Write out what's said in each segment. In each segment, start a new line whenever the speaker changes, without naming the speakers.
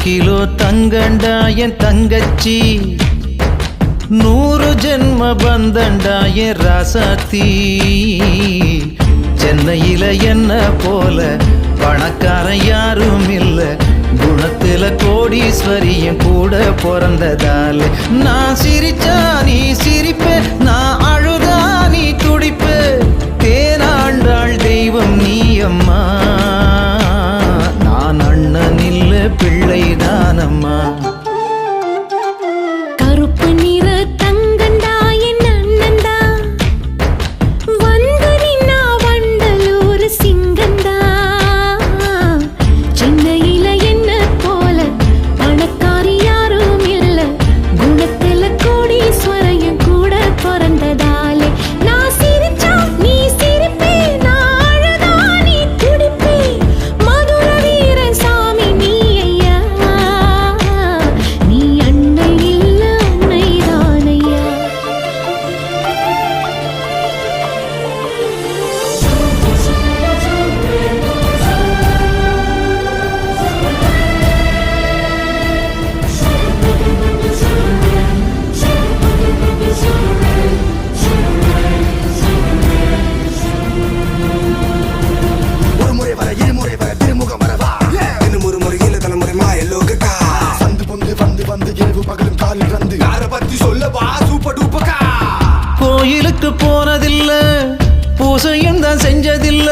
Kilo தங்கண்டா என் தங்கச்சி, 100 ஜென்ம பந்தண்டா என் ராசாத்தி. சென்னையில என்ன போல பணக்காரன் யாரும் இல்ல, குணத்துல கோடீஸ்வரியும் கூட பிறந்ததால. நான் சிரிச்சா நீ சிரிப்பே, நான் அழுதா நீ துடிப்பே, தேனாண்டாள் தெய்வம் நீ அம்மா, நான் அண்ணன் இல்ல பிள்ளைதான் அம்மா.
கருப்பு நிற தங்கண்டா என் அண்ணந்தா, வந்து நின்னா வண்டலூர் சிங்கந்தா. சென்னையில என்ன போல பணக்காரி யாரும் இல்ல, குணத்துல கோடீஸ்வரையும் கூட பிறந்ததாலே. நான் சிரிச்சா நீ சிரிப்பே, நான் அழுதா நீ துடிப்பே, மதுர வீரன் சாமி நீ ஐயா, நீ அன்னை இல்ல அன்னைதான் ஐயா.
ஒரு முறை வர இருமுறை வர திருமுகம் வரவா, இன்னும் ஒரு முறை இல்ல தலைமுறை மாயலோகக்கா. சந்து பொந்து வந்து வந்து இரவு பகலும் காலில் வந்து யார பத்தி சொல்லவா சூப்பர் டூப்பக்கா.
கோயிலுக்கு போனதில்ல, பூசையும் தான் செஞ்சதில்ல,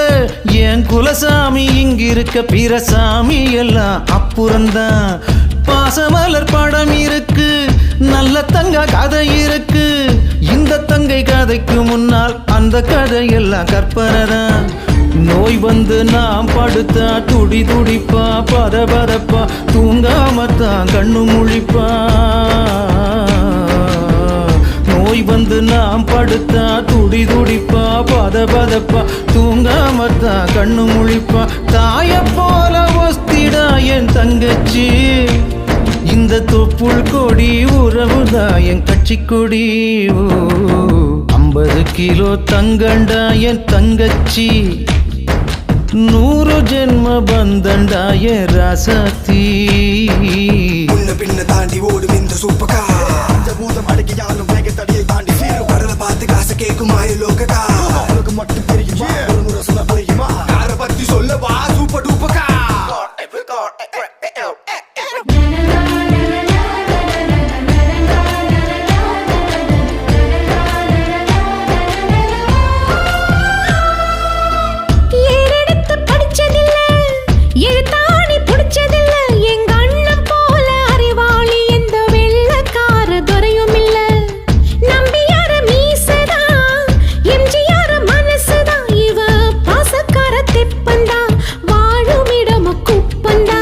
என் குலசாமி இங்கிருக்க பிற சாமி எல்லாம் அப்புறம்தான். பாசமலர் படம் இருக்கு, நல்ல தங்க கதை இருக்கு, இந்த தங்கை கதைக்கு முன்னால் அந்த கதையெல்லாம் கற்பனை தான். நோய் வந்து நாம் படுத்தா துடி துடிப்பா, பதபதப்பா, தூங்காமத்தான் கண்ணு முழிப்பா. நோய் வந்து நாம் படுத்தா துடி துடிப்பா, பதபதப்பா, தூங்காமத்தான் கண்ணு முழிப்பா. தாய போல வஸ்திடா என் தங்கச்சி, இந்த தொப்புள் கொடி உறவுதா என் கட்சி கொடி. 50 கிலோ தங்கண்டா என் தங்கச்சி, 100 ஜென்ம பந்தண்டா என் ராசாத்தி.
முன்ன பின்ன தாண்டி ஓடும் இந்த சூப்பக்கா, இந்த பூதம் அடக்கியாலும் வேகத்தடியை தாண்டி சீரும் கடலை பார்த்து காசு கேட்கும் மாயலோகக்கா. உனக்கு மட்டும் தெரியுமா ஒரு முறை சொல்ல புரியுமா, யார பத்தி சொல்லவா சூப்பர் டூப்பக்கா.
ஏறெடுத்து படிச்சதில்ல, எழுத்தாணி புடிச்சதில்ல, எங்க அண்ணன் போல அறிவாளி எந்த வெள்ளக்கார துறையும் இல்ல. நம்பியார மீசதா, எம்ஜிஆர் மனசுதா, இவ பாசக்கார தெப்பந்தா, வாழும் இடம குப்பந்தா.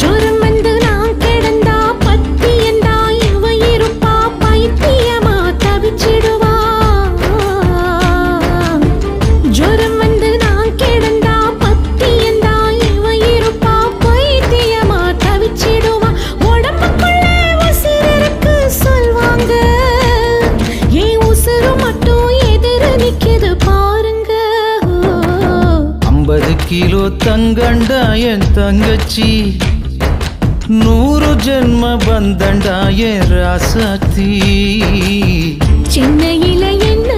ஜோரம் வந்து நான் கிடந்தா பத்தியந்தா, இவ இருப்பா பைத்தியமா தவிச்சிடுவா. ஜோரம் வந்து நான் கிடந்தா பத்தியந்தா, இவ இருப்பா பைத்தியமா தவிச்சிடுவா. உடம்புக்குள்ள உசிர் இருக்கு சொல்வாங்க, ஏன் உசுறு மட்டும் எதிர நிக்குது பாருங்க.
50 கிலோ தங்கண்டா என் தங்கச்சி, 100 ஜென்ம பந்தண்டா என் ராசாத்தி.
சென்னையில என்ன